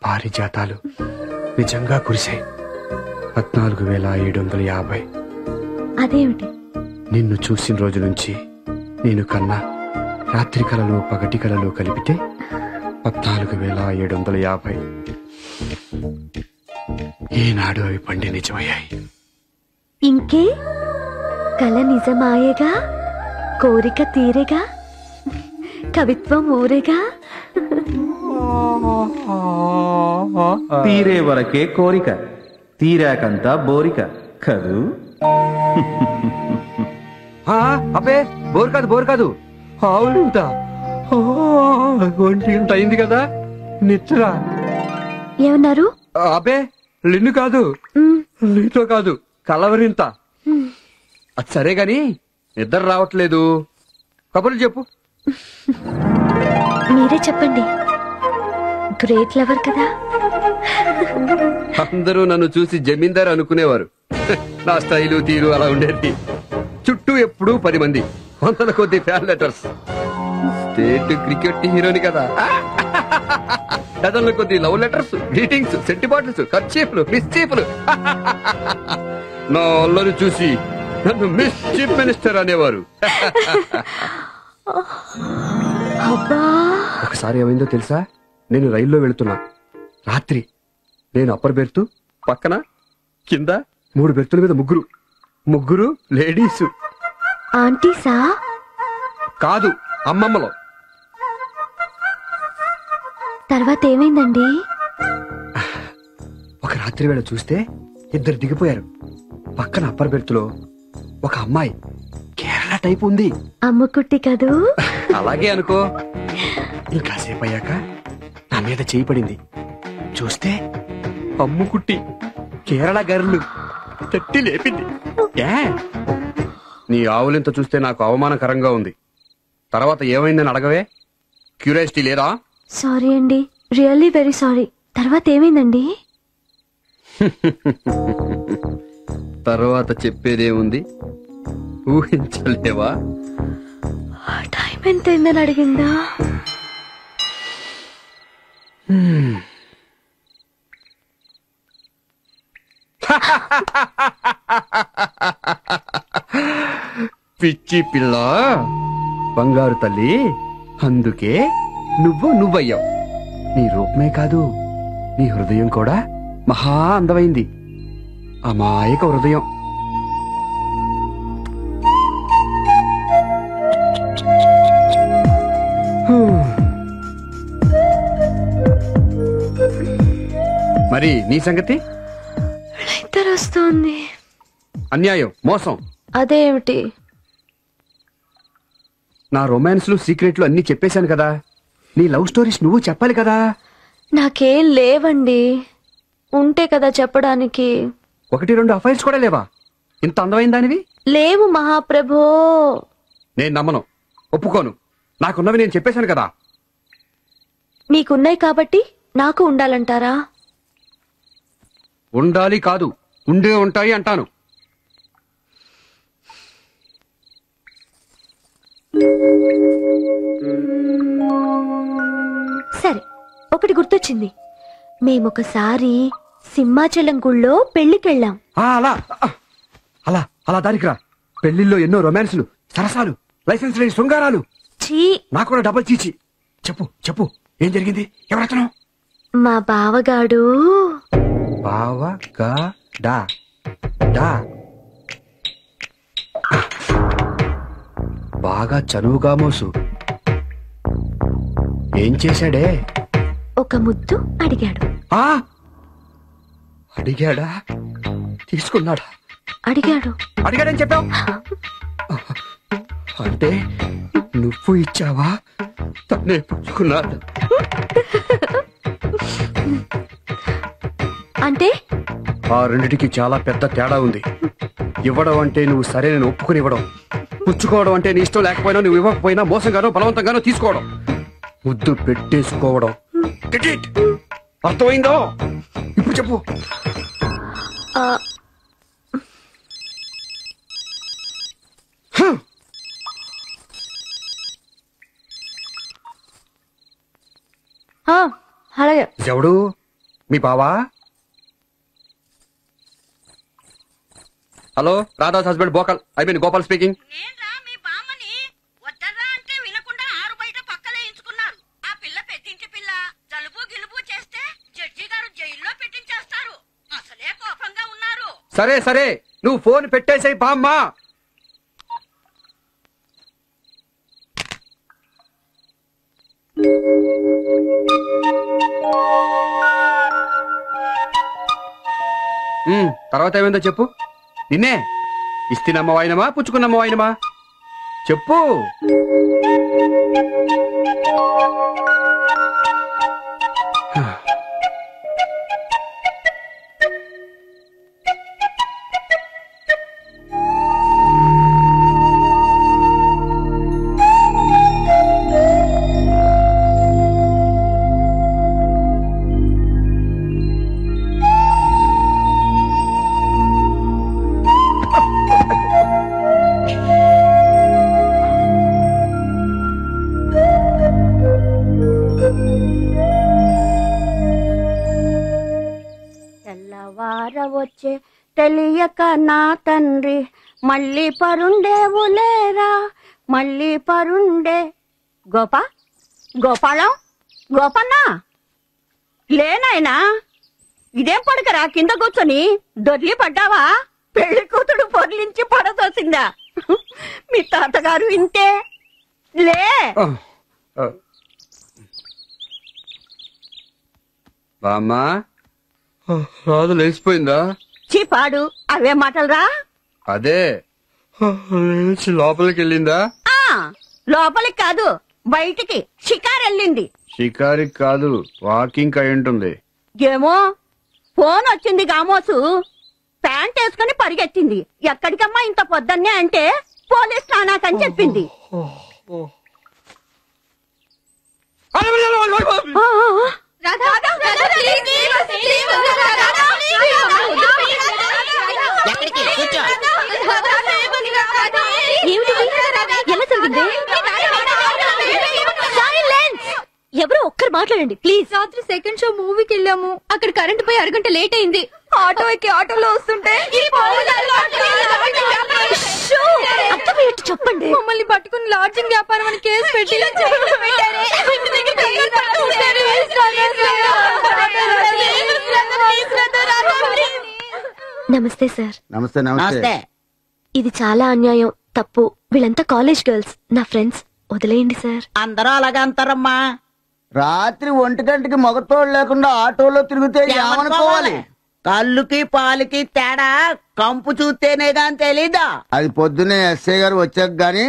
పారిజాతాలు నిజంగా కురిశాయి. 14,750. అదేమిటి? నిన్ను చూసిన రోజు నుంచి నేను కన్నా రాత్రి కళలు పగటి కళలు కలిపితే 14,750. ఏనాడు అవి పండి నిజమయ్యాయి. ఇంకే కల నిజమాయేగా, కోరిక తీరేగా, కవిత్వం ఊరేగా. తీరే వరకే కోరిక, తీరాకంతా బోరిక కదూ. అబ్బే బోర్ కాదు ఆవులింత ఒంటింత అయింది కదా నిచ్చరా. ఏమన్నారు? అబ్బే లిన్ను కాదు, నీతో కాదు, కలవరింత. అది సరే గాని నిద్ర రావట్లేదు, కబుర్లు చెప్పు. మీరే చెప్పండి, గ్రేట్ లవర్ కదా. అందరూ నన్ను చూసి జమీందారు అనుకునేవారు. నా స్టైలు తీరు అలా ఉండేది. చుట్టూ ఎప్పుడూ 10 మంది, 100 కొద్ది ఫ్యాన్ లెటర్స్. స్టేట్ క్రికెట్ హీరోని కదా. డజన్ల కొద్ది లవ్ లెటర్స్, గ్రీటింగ్స్, సెంటి బాటిల్స్, కర్చీఫ్లు, మిస్చీఫ్లు. నా అల్లరి చూసి నన్ను మిస్ చీఫ్ మినిస్టర్ అనేవారు. ఒకసారి ఏమైందో తెలుసా? నేను రైల్లో వెళుతున్నా. రాత్రి నేను అప్పర్ బెర్త్, పక్కన కింద 3 బెర్తుల మీద ముగ్గురు లేడీస్. ఆంటీసా? కాదు, అమ్మమ్మలో. తర్వాత ఏమైందండి? ఒక రాత్రి వేళ చూస్తే 2 దిగిపోయారు. పక్కన అప్పర్ బెర్త్లో ఒక అమ్మాయి కేరళ టైప్ ఉంది. అమ్ముకుట్టి కదూ. అలాగే అనుకో. ఇంకాసేపు అయ్యాక నా మీద చేయి పడింది. చూస్తే అమ్ముకుట్టి కేరళ గర్లు తట్టి లేపింది. నీ ఆవులింత చూస్తే నాకు అవమానకరంగా ఉంది. తర్వాత ఏమైందని అడగవే? క్యూరియాసిటీ లేదా? సారీ అండి, రియల్లీ వెరీ సారీ. తర్వాత ఏమైందండి? తర్వాత చెప్పేదేముంది, ఊహించలేవా? టైం ఎంతైందని అడిగిందా? పిచ్చి పిల్ల, బంగారు తల్లి, అందుకే నువ్వయ్యావు. నీ రూపమే కాదు, నీ హృదయం కూడా మహా అందమైంది. అమాయక హృదయం. మరి నీ సంగతి? వస్తోంది. అన్యాయం, మోసం. అదేమిటి? నా రొమాన్స్లు, సీక్రెట్లు అన్ని చెప్పేశాను కదా. నీ లవ్ స్టోరీస్ నువ్వు చెప్పాలి కదా. నాకేం లేవండి, ఉంటే కదా చెప్పడానికి. 1-2 అఫైర్స్ కూడా లేవా? ఇంత అందమైన దానివి? లేవు మహాప్రభో. నేను నమ్మను, ఒప్పుకోను. నాకున్నవి నేను చెప్పేశాను కదా. మీకున్నాయి కాబట్టి నాకు ఉండాలంటారా? ఉండాలి కాదు, ఉండే ఉంటాయి అంటాను. సరే, ఒకటి గుర్తొచ్చింది. మేమొకసారి సింహాచలం గుళ్ళో పెళ్లికెళ్ళాం. అలా అలా అలా దానికి రా. పెళ్లిల్లో ఎన్నో రొమాన్స్లు, సరసాలు, లైసెన్స్ లేని శృంగారాలు. నాకు కూడా డబల్ చీచి. చెప్పు చెప్పు, ఏం జరిగింది? ఎవరతను? మా బావగాడు. బావగాడా? బాగా చనువుగా మోసు. ఏం చేశాడే? ఒక ముద్దు అడిగాడు. అడిగాడా? తీసుకున్నాడా? అడిగాడని చెప్పావు. అంటే నువ్వు ఇచ్చావా, తనే పుచ్చుకున్నాడు? అంటే ఆ రెండిటికి చాలా పెద్ద తేడా ఉంది. ఇవ్వడం అంటే నువ్వు సరే నేను ఒప్పుకుని ఇవ్వడం, పుచ్చుకోవడం అంటే నీ ఇష్టం లేకపోయినా నువ్వు ఇవ్వకపోయినా మోసంగానో బలవంతంగానో తీసుకోవడం, ముద్దు పెట్టేసుకోవడం. అర్థమైందో? ఇప్పుడు చెప్పు. అలాగే. ఎవడు? మీ బావా? హలో, రాధాస్ హస్బెండ్ బోకల్, ఐ మీన్ గోపాల్ స్పీకింగ్. నేన్రా మీ బామ్మని వద్దరా అంటే వినకుండా ఆరు బయట పక్కలేయించుకున్నారు. ఆ పిల్ల పెట్టించి పిల్ల జలుబు గిలుబు చేస్తే జడ్జి గారు జైల్లో పెట్టించేస్తారు. అసలే కోపంగా ఉన్నారు. సరే సరే, నువ్వు ఫోన్ పెట్టేసాయి బామ్మ. తర్వాత ఏమైందో చెప్పు. నిన్నే ఇస్తినమ్మ వాయినమా పుచ్చుకున్నమ్మ వాయినమా చెప్పు. తెల్లవారవచ్చే తెలియక నా తండ్రి మళ్ళీ పరుండేవులేరా మళ్ళీ పరుండే. గోపాలం గోపన్న లేనాయనా, ఇదేం పడకరా కింద కూర్చొని దొర్లి పడ్డావా? పెళ్లి కూతుడు పొర్లించి పడదోసిందా? మీ తాతగారు ఇంతే. లే బామ్మ, రాదు లేచిపోయిందా? చీపాడు అవే మాటలరా. అదే లేచి లోపలికి వెళ్ళిందా? లోపలికి కాదు బయటికి షికారు వెళ్ళింది. షికారికి కాదు, వాకింగ్ అయి ఉంటుంది. ఏమో ఫోన్ వచ్చింది గామోసు, ప్యాంట్ వేసుకుని పరిగెత్తింది. ఎక్కడికమ్మా ఇంత పొద్దున్నే అంటే పోలీస్ స్నానాకని చెప్పింది. ఎలా జరిగింది? ఎవరో ఒక్కరు మాట్లాడండి ప్లీజ్. రాత్రి సెకండ్ షో మూవీకి వెళ్ళాము. అక్కడ కరెంట్ పోయి అరగంట లేట్ అయింది. ఆటో ఎక్కి ఆటోలో వస్తుంటే చెప్పండి. మమ్మల్ని పట్టుకుని లాడ్జింగ్ వ్యాపారం అని కేసు పెట్టి నమస్తే సార్. నమస్తే నమస్తే. ఇది చాలా అన్యాయం, తప్పు. వీళ్ళంతా కాలేజ్ గర్ల్స్, నా ఫ్రెండ్స్. వదిలేయండి సార్. అందరూ అలాగే అంటారమ్మా. రాత్రి 1 గంటకి మగతోడు లేకుండా ఆటోలో తిరిగితే ఏమనుకోవాలి? కళ్ళుకి పాలకి తేడా కంపు చూస్తేనే గాని తెలీదా? అది పొద్దున్నే ఎస్ఐ గారు వచ్చాక గాని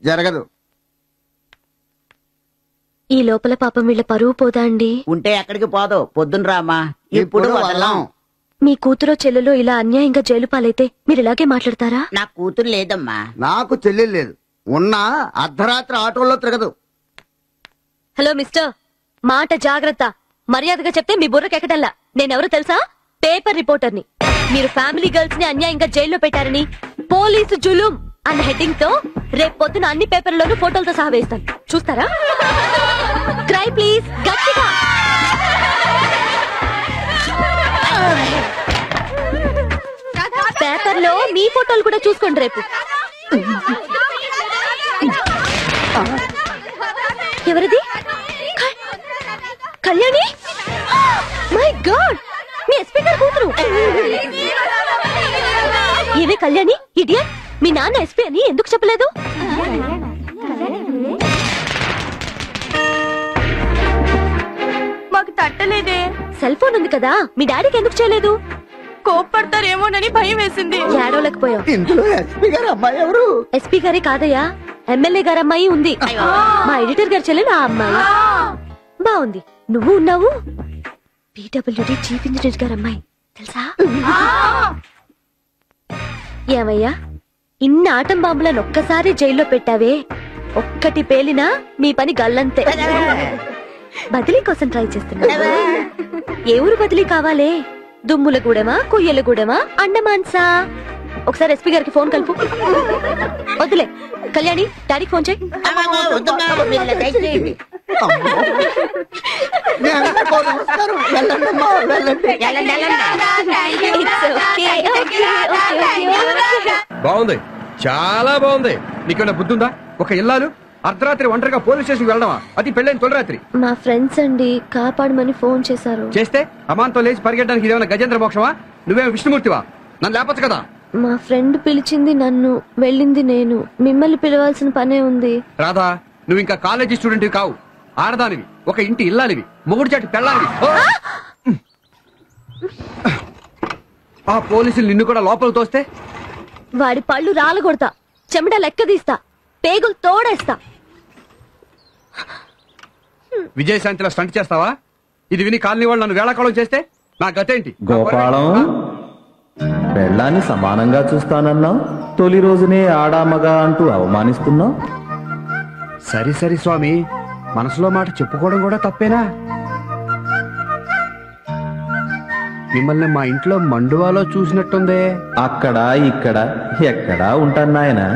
జరగదు. ఈ లోపల పాపం వీళ్ళ పరువు పోదా అండి? ఉంటే ఎక్కడికి పోదు, పొద్దున రామా. ఇప్పుడు వదలం. మీ కూతురో చెల్లెలో ఇలా అన్యాయంగా జైలు పాలైతే మీరు ఇలాగే మాట్లాడతారా? నా కూతురు లేదమ్మా. నాకు చెల్లెలు లేదు, ఉన్నా అర్ధరాత్రి ఆటోలో తిరగదు. హలో మిస్టర్, మాట జాగ్రత్త. మర్యాదగా చెప్తే మీ బుర్రకెక్కటల్లా. నేనెవరో తెలుసా? పేపర్ రిపోర్టర్ని. మీరు ఫ్యామిలీ గర్ల్స్ ని అన్యాయంగా జైల్లో పెట్టారని పోలీసు జులుం అన్న హెడ్డింగ్ తో రేపు పొద్దున అన్ని పేపర్లోనూ ఫోటోలతో సహా వేస్తాను. చూస్తారా? క్రై ప్లీజ్, గట్టిగా. పేపర్లో మీ ఫోటోలు కూడా చూసుకోండి రేపు. ఎవరిది? Kalyani? My God, me SP గారు కూతురు. ఏవే కళ్యాణి, ఇడియట్, మీ నాన్న ఎస్పీ అని ఎందుకు చెప్పలేదు? మాకు తట్టలేదే. సెల్ ఫోన్ ఉంది కదా, మీ డాడీకి ఎందుకు చేయలేదు? కోప్పడతారేమోనని భయం వేసింది. ఏడవలేకపోయావు. ఇందులో ఎస్పీ గారు అమ్మాయి ఎవరు? ఎస్పీ గారే కాదయ్యా, ఎమ్మెల్యే గారు అమ్మాయి ఉంది. మా ఎడిటర్ గారు చెల్లెలు ఆ అమ్మాయి. బాగుంది, నువ్వు ఉన్నావు. PWD చీఫ్ ఇంజనీర్ గారు అమ్మాయి తెలుసా? ఏమయ్యా, ఇన్ని ఆటం బాంబులను ఒక్కసారి జైల్లో పెట్టావే, ఒక్కటి పేలినా మీ పని గల్లంతే. బదిలీ కోసం ట్రై చేస్తున్నా. ఏ ఊరు బదిలీ కావాలే? దుమ్ములగూడెమా, కొయ్యలగూడెమా, అండమాన్సా? ఒకసారి ఎస్పీ గారికి ఫోన్ కలుపు. వద్దులే కళ్యాణి, డాడీకి ఫోన్ చేయి. బాగుంది, చాలా బాగుంది. నీకేమైనా బుద్ధి ఉందా? ఒక ఇల్లాలు అర్ధరాత్రి ఒంటరిగా పోలీస్ స్టేషన్ వెళ్ళడమా? అది పెళ్ళైన తొలిరాత్రి. మా ఫ్రెండ్స్ అండి కాపాడమని ఫోన్ చేశారు. చేస్తే అమాంతో లేచి పరిగెట్టడానికి ఇదేమైనా గజేంద్ర మోక్షమా? నువ్వేమో విష్ణుమూర్తివా? నన్ను లేపచ్చు కదా. మా ఫ్రెండ్ పిలిచింది నన్ను, వెళ్ళింది నేను. మిమ్మల్ని పిలవాల్సిన పనే ఉంది. రాధా, నువ్వు ఇంకా కాలేజీ స్టూడెంట్ కావు, ఆడదానివి, ఒక ఇంటి ఇల్లాలివి, మొగుడు చాటి పెళ్ళాలివి. ఆ పోలీసులు నిన్ను కూడా లోపల తోస్తే వాడి పళ్ళు రాలగొడతా, చెమట లెక్క తీస్తా, పేగులు తోడేస్తా. విజయశాంతిలో స్టంట్ చేస్తావా? ఇది విని కాలనీ వాళ్ళు నన్ను వేళాకోళం చేస్తే నా గతేంటి? గోపాలం, పెళ్ళాన్ని సమానంగా చూస్తానన్నావు, తొలి రోజునే ఆడామగా అంటూ అవమానిస్తున్నావు. సరి సరి స్వామి, మనసులో మాట చెప్పుకోవడం కూడా తప్పేనా? మిమ్మల్ని మా ఇంట్లో మండువాలో చూసినట్టుందే. అక్కడ ఇక్కడ ఎక్కడా ఉంటాను నాయనా.